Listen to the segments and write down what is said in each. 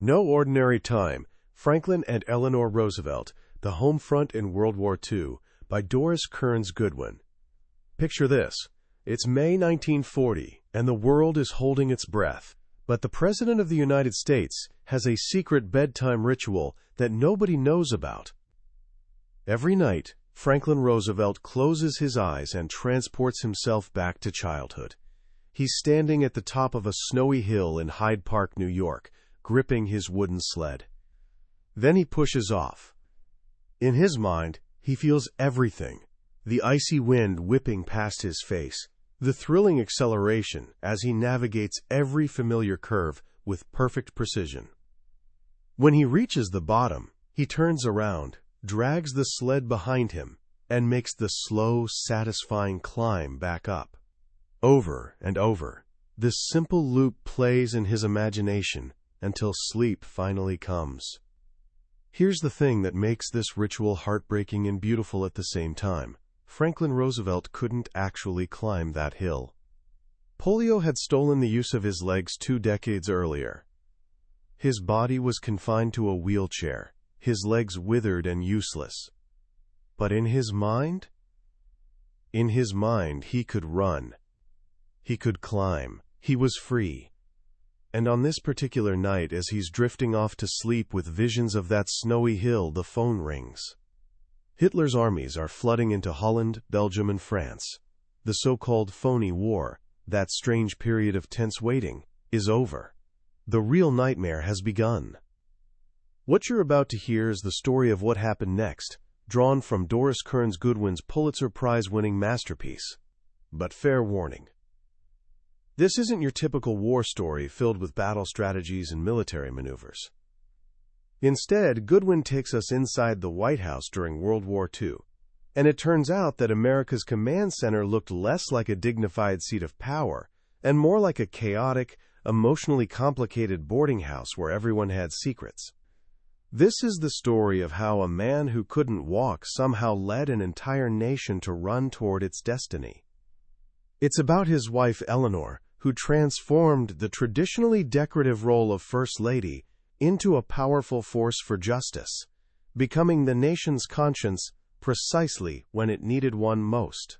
No Ordinary Time, Franklin and Eleanor Roosevelt, The Home Front in World War II, by Doris Kearns Goodwin. Picture this. It's May 1940, and the world is holding its breath. But the President of the United States has a secret bedtime ritual that nobody knows about. Every night, Franklin Roosevelt closes his eyes and transports himself back to childhood. He's standing at the top of a snowy hill in Hyde Park, New York, gripping his wooden sled. Then he pushes off. In his mind, he feels everything. The icy wind whipping past his face, the thrilling acceleration as he navigates every familiar curve with perfect precision. When he reaches the bottom, he turns around, drags the sled behind him, and makes the slow, satisfying climb back up. Over and over, this simple loop plays in his imagination until sleep finally comes. Here's the thing that makes this ritual heartbreaking and beautiful at the same time. Franklin Roosevelt couldn't actually climb that hill. Polio had stolen the use of his legs 2 decades earlier. His body was confined to a wheelchair, his legs withered and useless. But in his mind? In his mind, he could run. He could climb. He was free. And on this particular night, as he's drifting off to sleep with visions of that snowy hill, the phone rings. Hitler's armies are flooding into Holland, Belgium, and France. The so-called phony war, that strange period of tense waiting, is over. The real nightmare has begun. What you're about to hear is the story of what happened next, drawn from Doris Kearns Goodwin's Pulitzer Prize-winning masterpiece. But fair warning. This isn't your typical war story filled with battle strategies and military maneuvers. Instead, Goodwin takes us inside the White House during World War II, and it turns out that America's command center looked less like a dignified seat of power and more like a chaotic, emotionally complicated boarding house where everyone had secrets. This is the story of how a man who couldn't walk somehow led an entire nation to run toward its destiny. It's about his wife Eleanor, who transformed the traditionally decorative role of First Lady into a powerful force for justice, becoming the nation's conscience precisely when it needed one most.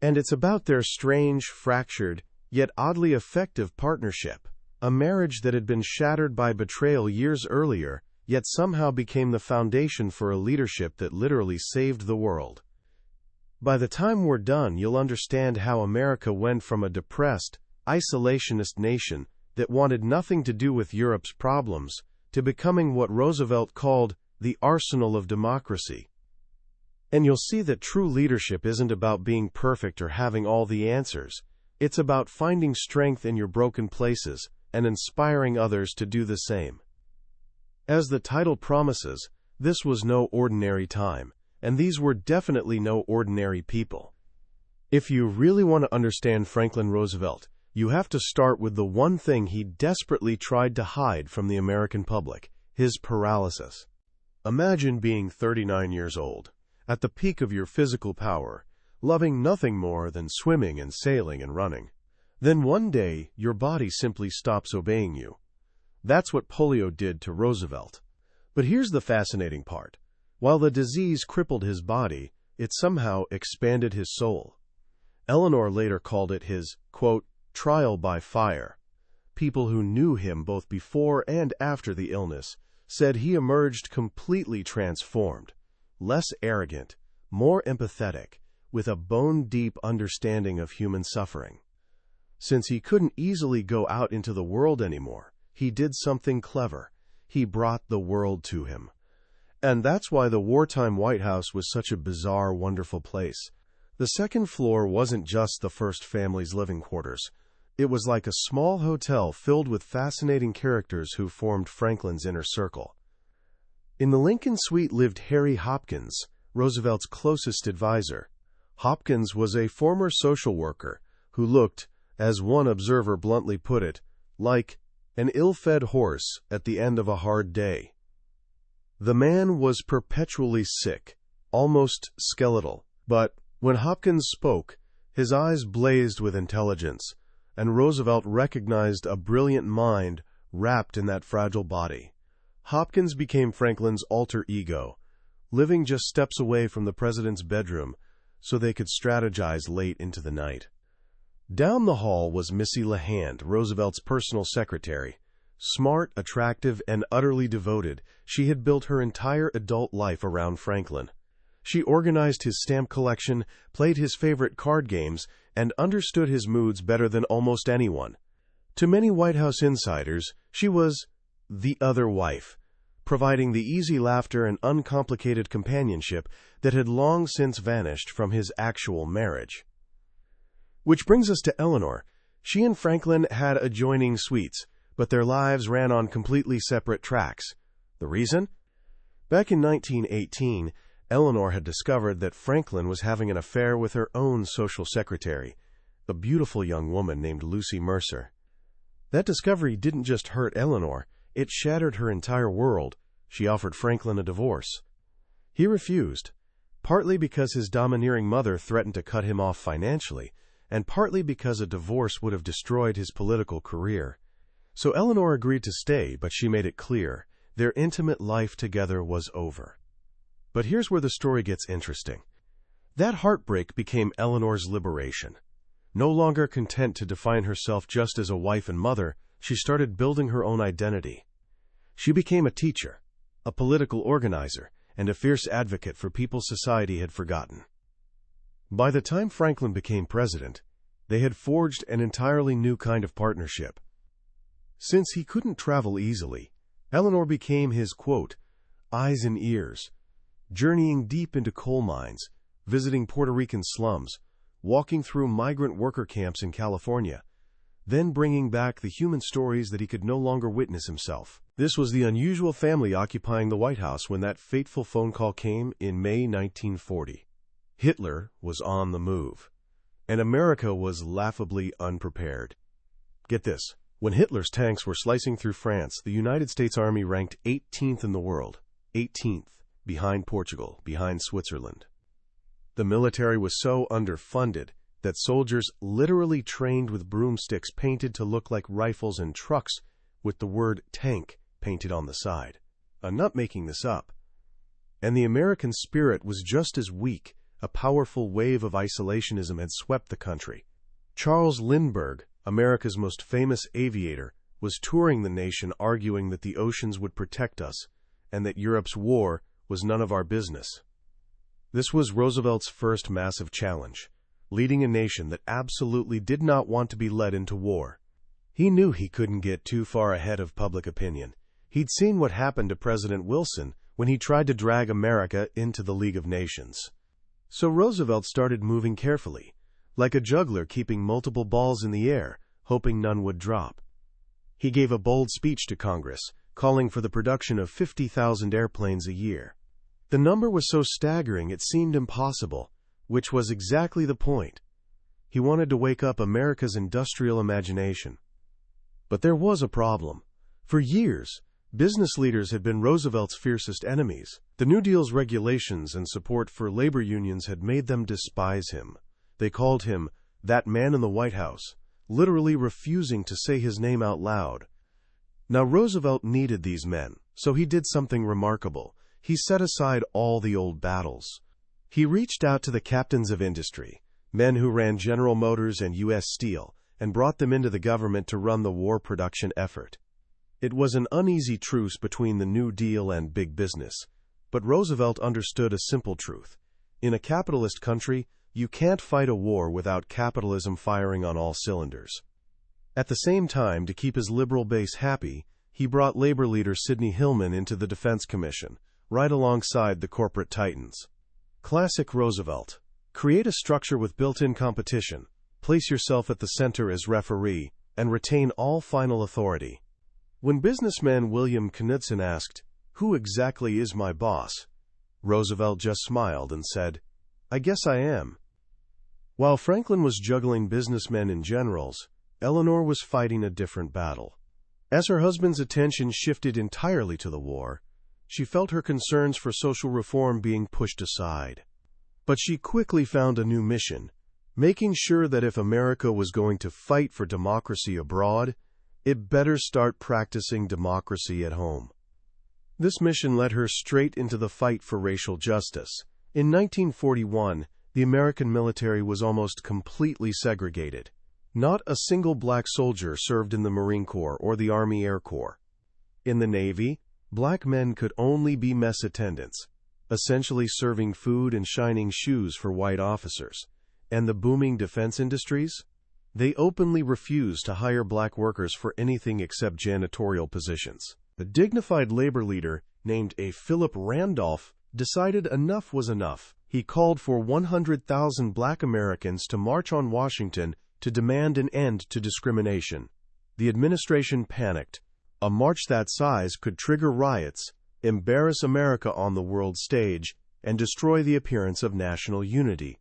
And it's about their strange, fractured, yet oddly effective partnership, a marriage that had been shattered by betrayal years earlier, yet somehow became the foundation for a leadership that literally saved the world. By the time we're done, you'll understand how America went from a depressed, isolationist nation that wanted nothing to do with Europe's problems to becoming what Roosevelt called the arsenal of democracy. And you'll see that true leadership isn't about being perfect or having all the answers. It's about finding strength in your broken places and inspiring others to do the same. As the title promises, this was no ordinary time, and these were definitely no ordinary people. If you really want to understand Franklin Roosevelt, you have to start with the one thing he desperately tried to hide from the American public: his paralysis. Imagine being 39 years old, at the peak of your physical power, loving nothing more than swimming and sailing and running. Then one day, your body simply stops obeying you. That's what polio did to Roosevelt. But here's the fascinating part. While the disease crippled his body, it somehow expanded his soul. Eleanor later called it his, quote, trial by fire. People who knew him both before and after the illness said he emerged completely transformed, less arrogant, more empathetic, with a bone-deep understanding of human suffering. Since he couldn't easily go out into the world anymore, he did something clever. He brought the world to him. And that's why the wartime White House was such a bizarre, wonderful place. The second floor wasn't just the first family's living quarters. It was like a small hotel filled with fascinating characters who formed Franklin's inner circle. In the Lincoln Suite lived Harry Hopkins, Roosevelt's closest advisor. Hopkins was a former social worker who looked, as one observer bluntly put it, like an ill-fed horse at the end of a hard day. The man was perpetually sick, almost skeletal, but when Hopkins spoke, his eyes blazed with intelligence, and Roosevelt recognized a brilliant mind wrapped in that fragile body. Hopkins became Franklin's alter ego, living just steps away from the president's bedroom so they could strategize late into the night. Down the hall was Missy LeHand, Roosevelt's personal secretary. Smart, attractive, and utterly devoted, she had built her entire adult life around Franklin. She organized his stamp collection, played his favorite card games, and understood his moods better than almost anyone. To many White House insiders, she was the other wife, providing the easy laughter and uncomplicated companionship that had long since vanished from his actual marriage. Which brings us to Eleanor. She and Franklin had adjoining suites, but their lives ran on completely separate tracks. The reason? Back in 1918, Eleanor had discovered that Franklin was having an affair with her own social secretary, a beautiful young woman named Lucy Mercer. That discovery didn't just hurt Eleanor, it shattered her entire world. She offered Franklin a divorce. He refused, partly because his domineering mother threatened to cut him off financially, and partly because a divorce would have destroyed his political career. So Eleanor agreed to stay, but she made it clear their intimate life together was over. But here's where the story gets interesting. That heartbreak became Eleanor's liberation. No longer content to define herself just as a wife and mother, she started building her own identity. She became a teacher, a political organizer, and a fierce advocate for people society had forgotten. By the time Franklin became president, they had forged an entirely new kind of partnership. Since he couldn't travel easily, Eleanor became his, quote, eyes and ears, journeying deep into coal mines, visiting Puerto Rican slums, walking through migrant worker camps in California, then bringing back the human stories that he could no longer witness himself. This was the unusual family occupying the White House when that fateful phone call came in May 1940. Hitler was on the move, and America was laughably unprepared. Get this. When Hitler's tanks were slicing through France, the United States Army ranked 18th in the world, 18th, behind Portugal, behind Switzerland. The military was so underfunded that soldiers literally trained with broomsticks painted to look like rifles and trucks with the word tank painted on the side. I'm not making this up. And the American spirit was just as weak. A powerful wave of isolationism had swept the country. Charles Lindbergh, America's most famous aviator, was touring the nation arguing that the oceans would protect us and that Europe's war was none of our business. This was Roosevelt's first massive challenge, leading a nation that absolutely did not want to be led into war. He knew he couldn't get too far ahead of public opinion. He'd seen what happened to President Wilson when he tried to drag America into the League of Nations. So Roosevelt started moving carefully, like a juggler keeping multiple balls in the air, hoping none would drop. He gave a bold speech to Congress, calling for the production of 50,000 airplanes a year. The number was so staggering it seemed impossible, which was exactly the point. He wanted to wake up America's industrial imagination. But there was a problem. For years, business leaders had been Roosevelt's fiercest enemies. The New Deal's regulations and support for labor unions had made them despise him. They called him that man in the White House, literally refusing to say his name out loud. Now Roosevelt needed these men, so he did something remarkable. He set aside all the old battles. He reached out to the captains of industry, men who ran General Motors and U.S. Steel, and brought them into the government to run the war production effort. It was an uneasy truce between the New Deal and big business, but Roosevelt understood a simple truth. In a capitalist country, you can't fight a war without capitalism firing on all cylinders. At the same time, to keep his liberal base happy, he brought labor leader Sidney Hillman into the Defense Commission, right alongside the corporate titans. Classic Roosevelt. Create a structure with built-in competition, place yourself at the center as referee, and retain all final authority. When businessman William Knudsen asked, "Who exactly is my boss?" Roosevelt just smiled and said, "I guess I am." While Franklin was juggling businessmen and generals, Eleanor was fighting a different battle. As her husband's attention shifted entirely to the war, she felt her concerns for social reform being pushed aside. But she quickly found a new mission, making sure that if America was going to fight for democracy abroad, it better start practicing democracy at home. This mission led her straight into the fight for racial justice. In 1941, the American military was almost completely segregated. Not a single black soldier served in the Marine Corps or the Army Air Corps. In the Navy, black men could only be mess attendants, essentially serving food and shining shoes for white officers. And the booming defense industries? They openly refused to hire black workers for anything except janitorial positions. A dignified labor leader named Philip Randolph decided enough was enough. He called for 100,000 black Americans to march on Washington to demand an end to discrimination. The administration panicked. A march that size could trigger riots, embarrass America on the world stage, and destroy the appearance of national unity.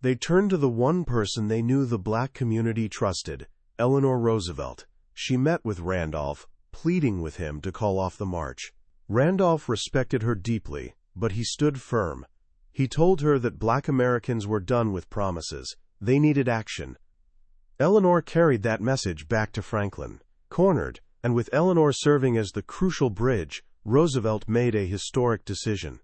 They turned to the one person they knew the black community trusted, Eleanor Roosevelt. She met with Randolph, pleading with him to call off the march. Randolph respected her deeply, but he stood firm. He told her that black Americans were done with promises. They needed action. Eleanor carried that message back to Franklin. Cornered, and with Eleanor serving as the crucial bridge, Roosevelt made a historic decision.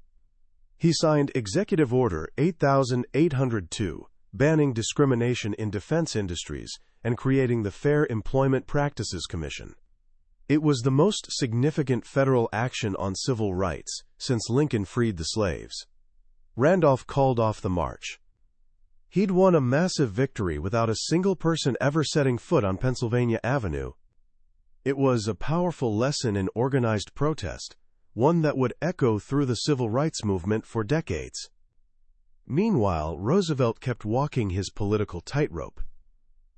He signed Executive Order 8802, banning discrimination in defense industries and creating the Fair Employment Practices Commission. It was the most significant federal action on civil rights since Lincoln freed the slaves. Randolph called off the march. He'd won a massive victory without a single person ever setting foot on Pennsylvania Avenue. It was a powerful lesson in organized protest, one that would echo through the civil rights movement for decades. Meanwhile, Roosevelt kept walking his political tightrope.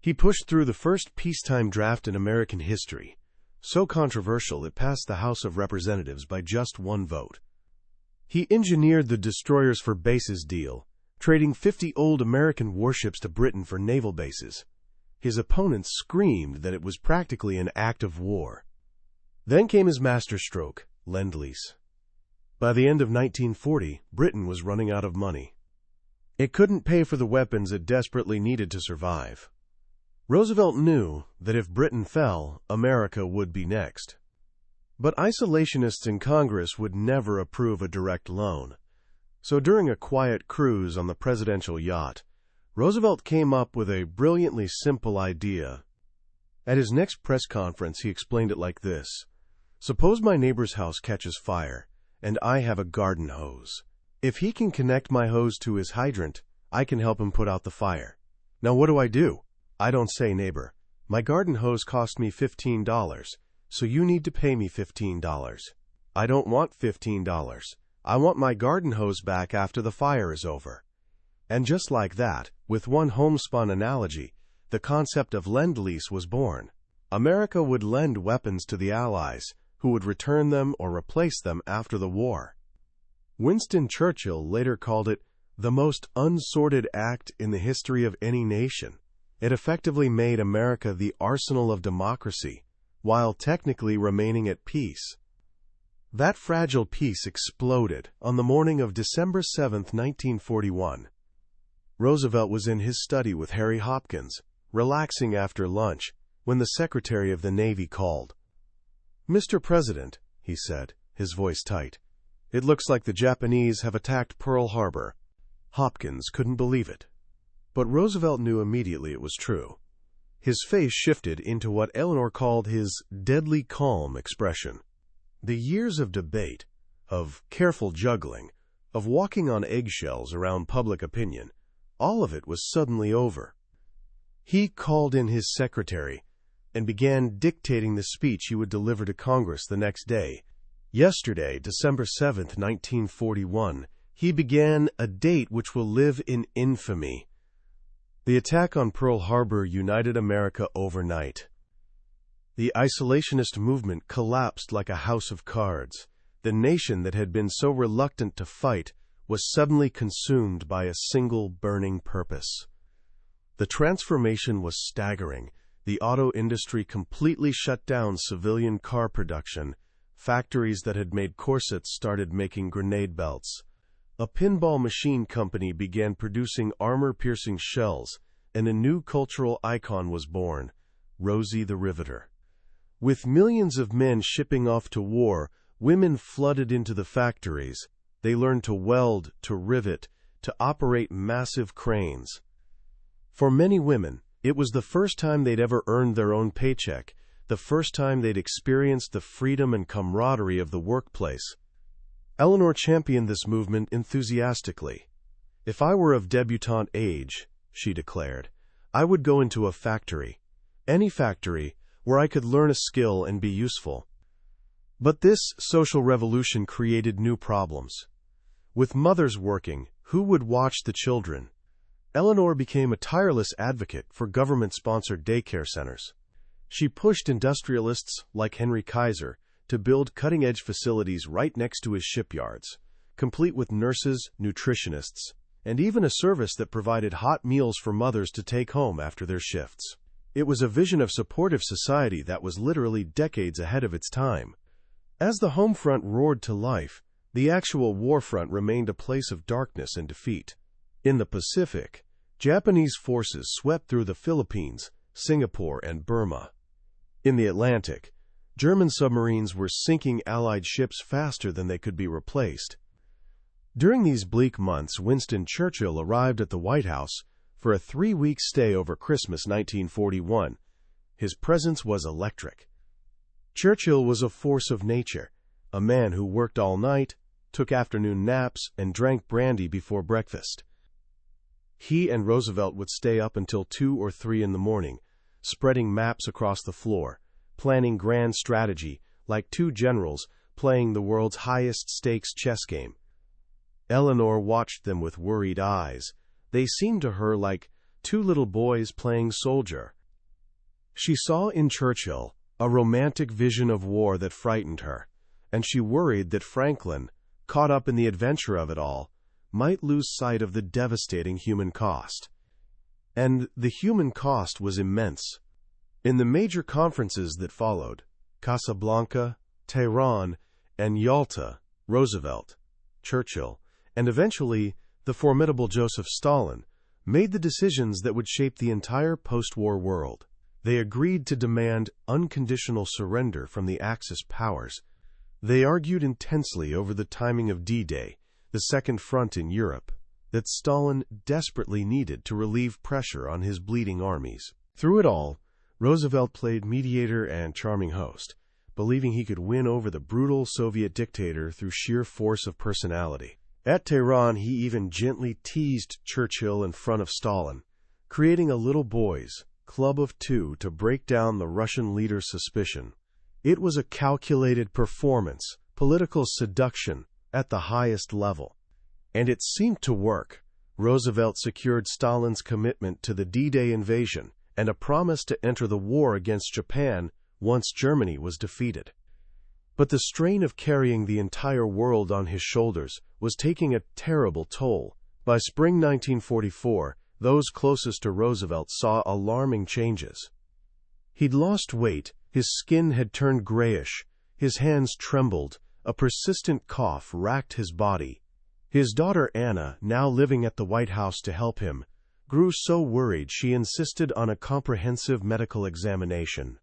He pushed through the first peacetime draft in American history, so controversial it passed the House of Representatives by just one vote. He engineered the destroyers for bases deal, trading 50 old American warships to Britain for naval bases. His opponents screamed that it was practically an act of war. Then came his masterstroke, Lend-Lease. By the end of 1940, Britain was running out of money. It couldn't pay for the weapons it desperately needed to survive. Roosevelt knew that if Britain fell, America would be next. But isolationists in Congress would never approve a direct loan. So during a quiet cruise on the presidential yacht, Roosevelt came up with a brilliantly simple idea. At his next press conference, he explained it like this. Suppose my neighbor's house catches fire, and I have a garden hose. If he can connect my hose to his hydrant, I can help him put out the fire. Now what do? I don't say, neighbor, my garden hose cost me $15, so you need to pay me $15. I don't want $15. I want my garden hose back after the fire is over. And just like that, with one homespun analogy, the concept of Lend-Lease was born. America would lend weapons to the Allies, who would return them or replace them after the war. Winston Churchill later called it the most unsordid act in the history of any nation. It effectively made America the arsenal of democracy, while technically remaining at peace. That fragile peace exploded on the morning of December 7, 1941. Roosevelt was in his study with Harry Hopkins, relaxing after lunch, when the Secretary of the Navy called. "Mr. President," he said, his voice tight, "it looks like the Japanese have attacked Pearl Harbor." Hopkins couldn't believe it. But Roosevelt knew immediately it was true. His face shifted into what Eleanor called his deadly calm expression. The years of debate, of careful juggling, of walking on eggshells around public opinion, all of it was suddenly over. He called in his secretary and began dictating the speech he would deliver to Congress the next day. Yesterday, December 7, 1941, he began a date which will live in infamy. The attack on Pearl Harbor united America overnight. The isolationist movement collapsed like a house of cards. The nation that had been so reluctant to fight was suddenly consumed by a single burning purpose. The transformation was staggering. The auto industry completely shut down civilian car production. Factories that had made corsets started making grenade belts. A pinball machine company began producing armor-piercing shells, and a new cultural icon was born, Rosie the Riveter. With millions of men shipping off to war, women flooded into the factories. They learned to weld, to rivet, to operate massive cranes. For many women, it was the first time they'd ever earned their own paycheck, the first time they'd experienced the freedom and camaraderie of the workplace. Eleanor championed this movement enthusiastically. "If I were of debutante age," she declared, "I would go into a factory. Any factory, where I could learn a skill and be useful." But this social revolution created new problems. With mothers working, who would watch the children? Eleanor became a tireless advocate for government-sponsored daycare centers. She pushed industrialists like Henry Kaiser to build cutting-edge facilities right next to his shipyards, complete with nurses, nutritionists, and even a service that provided hot meals for mothers to take home after their shifts. It was a vision of supportive society that was literally decades ahead of its time. As the home front roared to life, the actual war front remained a place of darkness and defeat. In the Pacific, Japanese forces swept through the Philippines, Singapore, and Burma. In the Atlantic, German submarines were sinking Allied ships faster than they could be replaced. During these bleak months, Winston Churchill arrived at the White House for a 3-week stay over Christmas 1941. His presence was electric. Churchill was a force of nature, a man who worked all night, took afternoon naps, and drank brandy before breakfast. He and Roosevelt would stay up until 2 or 3 in the morning, spreading maps across the floor, planning grand strategy, like two generals playing the world's highest-stakes chess game. Eleanor watched them with worried eyes. They seemed to her like two little boys playing soldier. She saw in Churchill a romantic vision of war that frightened her, and she worried that Franklin, caught up in the adventure of it all, might lose sight of the devastating human cost. And the human cost was immense. In the major conferences that followed, Casablanca, Tehran, and Yalta, Roosevelt, Churchill, and eventually the formidable Joseph Stalin made the decisions that would shape the entire post-war world. They agreed to demand unconditional surrender from the Axis powers. They argued intensely over the timing of D-Day, the Second Front in Europe, that Stalin desperately needed to relieve pressure on his bleeding armies. Through it all, Roosevelt played mediator and charming host, believing he could win over the brutal Soviet dictator through sheer force of personality. At Tehran, he even gently teased Churchill in front of Stalin, creating a little boys' club of two to break down the Russian leader's suspicion. It was a calculated performance, political seduction at the highest level. And it seemed to work. Roosevelt secured Stalin's commitment to the D-Day invasion and a promise to enter the war against Japan once Germany was defeated. But the strain of carrying the entire world on his shoulders was taking a terrible toll. By spring 1944, those closest to Roosevelt saw alarming changes. He'd lost weight, his skin had turned grayish, his hands trembled, a persistent cough racked his body. His daughter Anna, now living at the White House to help him, grew so worried she insisted on a comprehensive medical examination.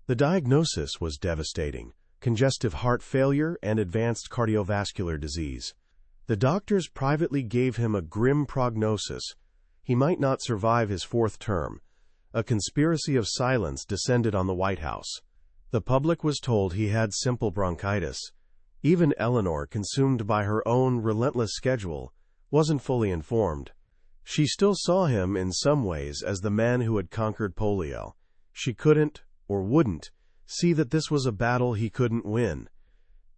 The diagnosis was devastating: congestive heart failure and advanced cardiovascular disease. The doctors privately gave him a grim prognosis. He might not survive his 4th term. A conspiracy of silence descended on the White House. The public was told he had simple bronchitis. Even Eleanor, consumed by her own relentless schedule, wasn't fully informed. She still saw him in some ways as the man who had conquered polio. She couldn't, or wouldn't, see that this was a battle he couldn't win.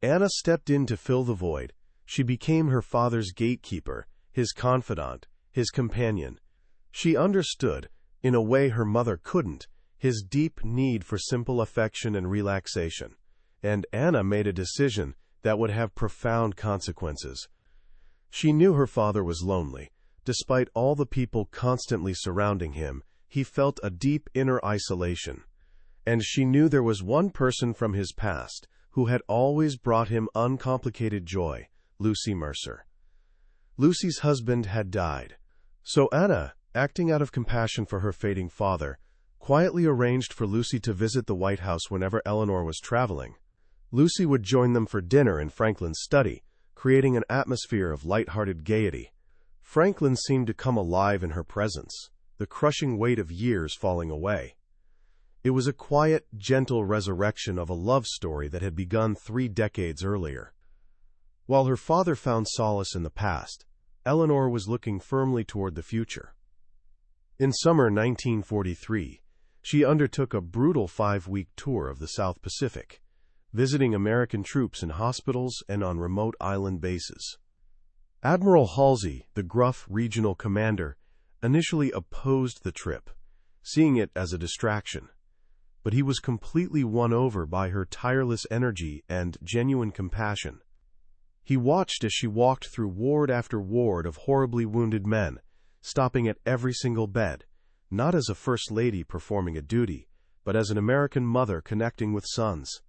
Anna stepped in to fill the void. She became her father's gatekeeper, his confidant, his companion. She understood, in a way her mother couldn't, his deep need for simple affection and relaxation. And Anna made a decision that would have profound consequences. She knew her father was lonely. Despite all the people constantly surrounding him, he felt a deep inner isolation. And she knew there was one person from his past who had always brought him uncomplicated joy: Lucy Mercer. Lucy's husband had died. So Anna, acting out of compassion for her fading father, quietly arranged for Lucy to visit the White House whenever Eleanor was traveling. Lucy would join them for dinner in Franklin's study, creating an atmosphere of light-hearted gaiety. Franklin seemed to come alive in her presence, the crushing weight of years falling away. It was a quiet, gentle resurrection of a love story that had begun 3 decades earlier. While her father found solace in the past, Eleanor was looking firmly toward the future. In summer 1943, she undertook a brutal 5-week tour of the South Pacific, visiting American troops in hospitals and on remote island bases. Admiral Halsey, the gruff regional commander, initially opposed the trip, seeing it as a distraction, but he was completely won over by her tireless energy and genuine compassion. He watched as she walked through ward after ward of horribly wounded men, stopping at every single bed, not as a first lady performing a duty, but as an American mother connecting with sons.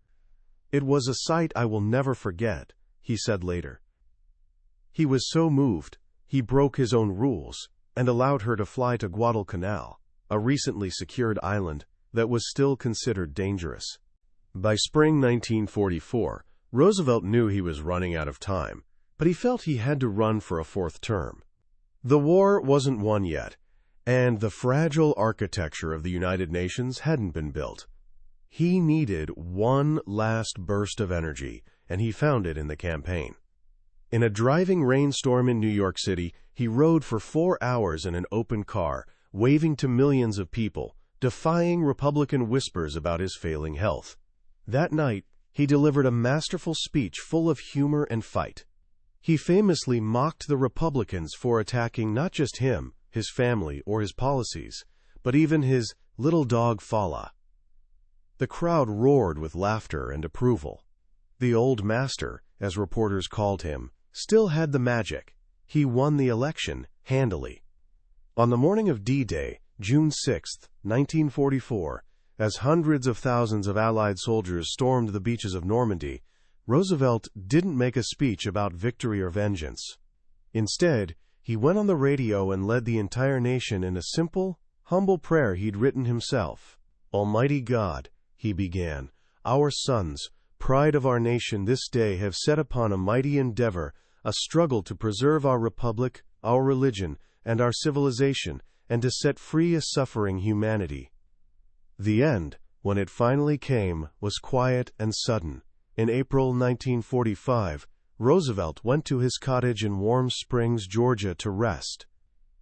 "It was a sight I will never forget," he said later. He was so moved, he broke his own rules and allowed her to fly to Guadalcanal, a recently secured island that was still considered dangerous. By spring 1944, Roosevelt knew he was running out of time, but he felt he had to run for a 4th term. The war wasn't won yet, and the fragile architecture of the United Nations hadn't been built. He needed one last burst of energy, and he found it in the campaign. In a driving rainstorm in New York City, he rode for 4 hours in an open car, waving to millions of people, defying Republican whispers about his failing health. That night, he delivered a masterful speech full of humor and fight. He famously mocked the Republicans for attacking not just him, his family, or his policies, but even his little dog Fala. The crowd roared with laughter and approval. The old master, as reporters called him, still had the magic. He won the election handily. On the morning of D-Day, June 6, 1944, as hundreds of thousands of Allied soldiers stormed the beaches of Normandy, Roosevelt didn't make a speech about victory or vengeance. Instead, he went on the radio and led the entire nation in a simple, humble prayer he'd written himself. "Almighty God," he began, "our sons, pride of our nation, this day have set upon a mighty endeavor, a struggle to preserve our republic, our religion, and our civilization, and to set free a suffering humanity." The end, when it finally came, was quiet and sudden. In April 1945, Roosevelt went to his cottage in Warm Springs, Georgia, to rest.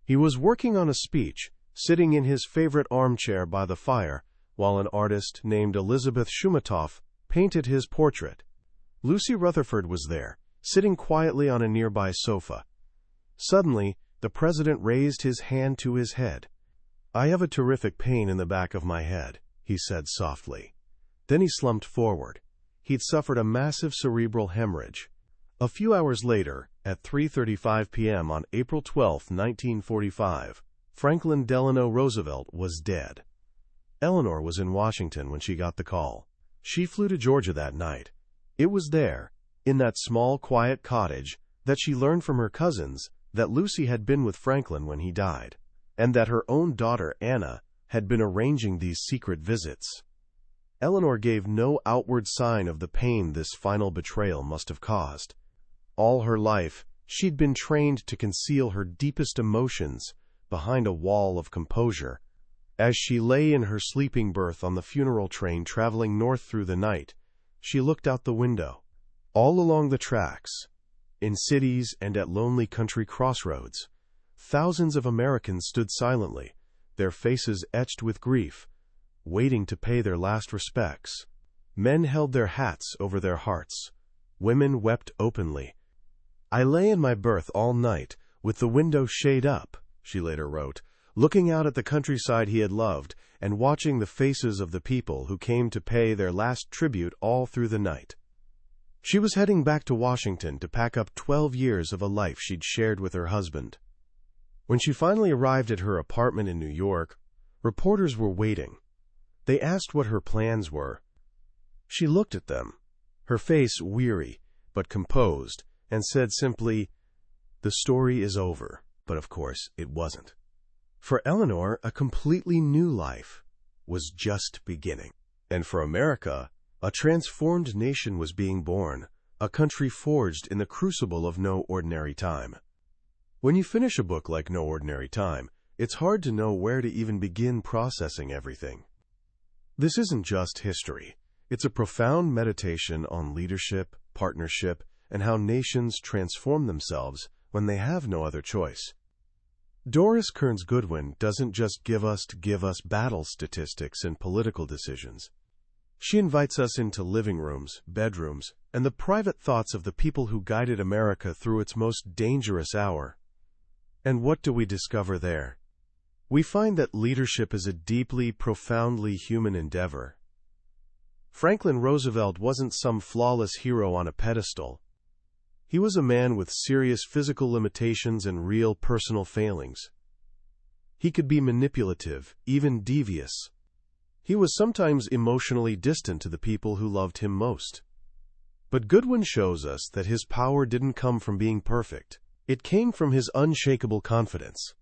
He was working on a speech, sitting in his favorite armchair by the fire, while an artist named Elizabeth Shumatoff painted his portrait. Lucy Rutherford was there, sitting quietly on a nearby sofa. Suddenly, the president raised his hand to his head. "I have a terrific pain in the back of my head," he said softly. Then he slumped forward. He'd suffered a massive cerebral hemorrhage. A few hours later, at 3:35 p.m. on April 12, 1945, Franklin Delano Roosevelt was dead. Eleanor was in Washington when she got the call. She flew to Georgia that night. It was there, in that small, quiet cottage, that she learned from her cousins that Lucy had been with Franklin when he died, and that her own daughter, Anna, had been arranging these secret visits. Eleanor gave no outward sign of the pain this final betrayal must have caused. All her life, she'd been trained to conceal her deepest emotions behind a wall of composure. As she lay in her sleeping berth on the funeral train traveling north through the night, she looked out the window. All along the tracks, in cities and at lonely country crossroads, thousands of Americans stood silently, their faces etched with grief, waiting to pay their last respects. Men held their hats over their hearts. Women wept openly. "I lay in my berth all night, with the window shade up," she later wrote, looking out at the countryside he had loved and watching the faces of the people who came to pay their last tribute all through the night. She was heading back to Washington to pack up 12 years of a life she'd shared with her husband. When she finally arrived at her apartment in New York, reporters were waiting. They asked what her plans were. She looked at them, her face weary but composed, and said simply, "The story is over." But of course, it wasn't. For Eleanor, a completely new life was just beginning. And for America, a transformed nation was being born, a country forged in the crucible of no ordinary time. When you finish a book like No Ordinary Time, it's hard to know where to even begin processing everything. This isn't just history. It's a profound meditation on leadership, partnership, and how nations transform themselves when they have no other choice. Doris Kearns Goodwin doesn't just give us battle statistics and political decisions. She invites us into living rooms, bedrooms, and the private thoughts of the people who guided America through its most dangerous hour. And what do we discover there? We find that leadership is a deeply, profoundly human endeavor. Franklin Roosevelt wasn't some flawless hero on a pedestal. He was a man with serious physical limitations and real personal failings. He could be manipulative, even devious. He was sometimes emotionally distant to the people who loved him most. But Goodwin shows us that his power didn't come from being perfect. It came from his unshakable confidence.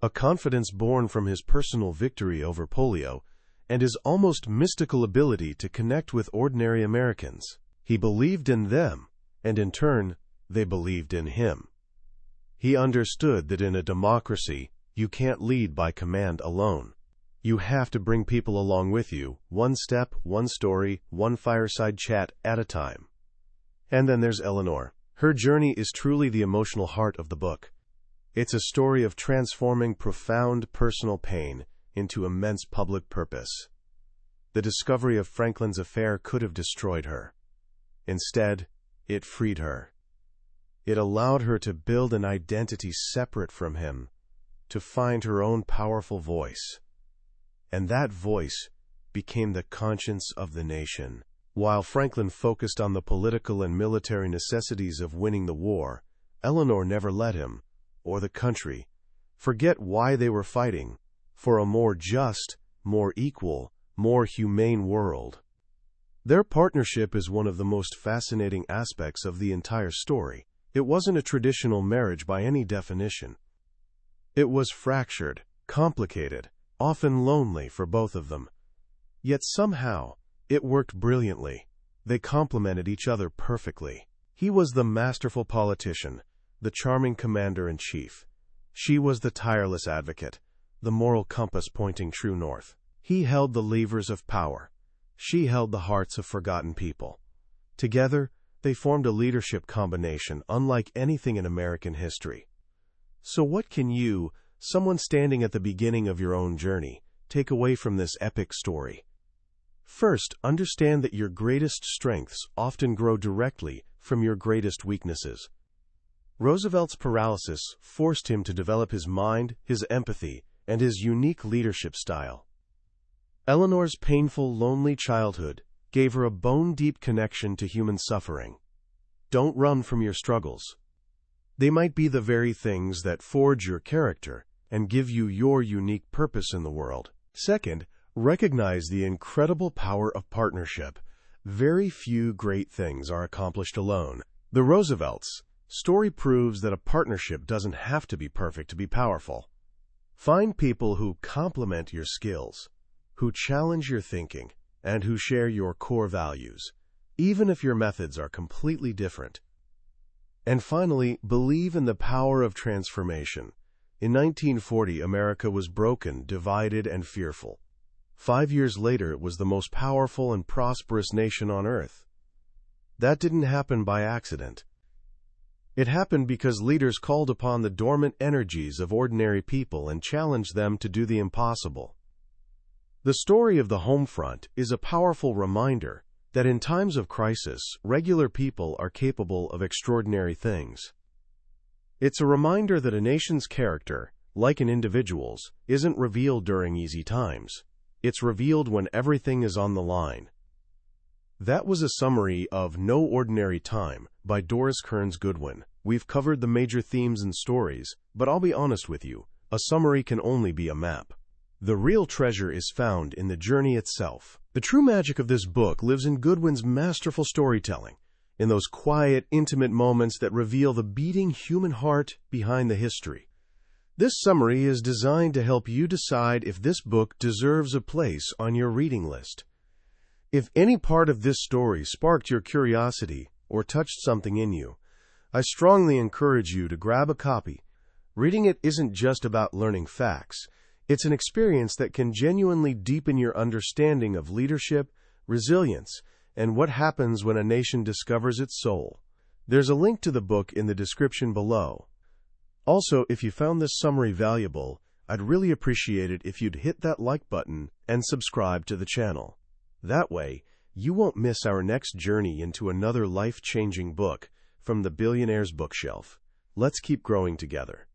A confidence born from his personal victory over polio and his almost mystical ability to connect with ordinary Americans. He believed in them, and in turn, they believed in him. He understood that in a democracy, you can't lead by command alone. You have to bring people along with you, one step, one story, one fireside chat at a time. And then there's Eleanor. Her journey is truly the emotional heart of the book. It's a story of transforming profound personal pain into immense public purpose. The discovery of Franklin's affair could have destroyed her. Instead, it freed her. It allowed her to build an identity separate from him, to find her own powerful voice. And that voice became the conscience of the nation. While Franklin focused on the political and military necessities of winning the war, Eleanor never let him, or the country, forget why they were fighting for a more just, more equal, more humane world. Their partnership is one of the most fascinating aspects of the entire story. It wasn't a traditional marriage by any definition. It was fractured, complicated, often lonely for both of them. Yet somehow, it worked brilliantly. They complemented each other perfectly. He was the masterful politician, the charming commander-in-chief. She was the tireless advocate, the moral compass pointing true north. He held the levers of power. She held the hearts of forgotten people. Together, they formed a leadership combination unlike anything in American history. So what can you, someone standing at the beginning of your own journey, take away from this epic story? First, understand that your greatest strengths often grow directly from your greatest weaknesses. Roosevelt's paralysis forced him to develop his mind, his empathy, and his unique leadership style. Eleanor's painful, lonely childhood gave her a bone-deep connection to human suffering. Don't run from your struggles. They might be the very things that forge your character and give you your unique purpose in the world. Second, recognize the incredible power of partnership. Very few great things are accomplished alone. The Roosevelts' story proves that a partnership doesn't have to be perfect to be powerful. Find people who complement your skills, who challenge your thinking, and who share your core values, even if your methods are completely different. And finally, believe in the power of transformation. In 1940, America was broken, divided, and fearful. 5 years later, it was the most powerful and prosperous nation on earth. That didn't happen by accident. It happened because leaders called upon the dormant energies of ordinary people and challenged them to do the impossible. The story of the home front is a powerful reminder that in times of crisis, regular people are capable of extraordinary things. It's a reminder that a nation's character, like an individual's, isn't revealed during easy times. It's revealed when everything is on the line. That was a summary of No Ordinary Time by Doris Kearns Goodwin. We've covered the major themes and stories, but I'll be honest with you, a summary can only be a map. The real treasure is found in the journey itself. The true magic of this book lives in Goodwin's masterful storytelling, in those quiet, intimate moments that reveal the beating human heart behind the history. This summary is designed to help you decide if this book deserves a place on your reading list. If any part of this story sparked your curiosity or touched something in you, I strongly encourage you to grab a copy. Reading it isn't just about learning facts. It's an experience that can genuinely deepen your understanding of leadership, resilience, and what happens when a nation discovers its soul. There's a link to the book in the description below. Also, if you found this summary valuable, I'd really appreciate it if you'd hit that like button and subscribe to the channel. That way, you won't miss our next journey into another life-changing book from the billionaire's bookshelf. Let's keep growing together.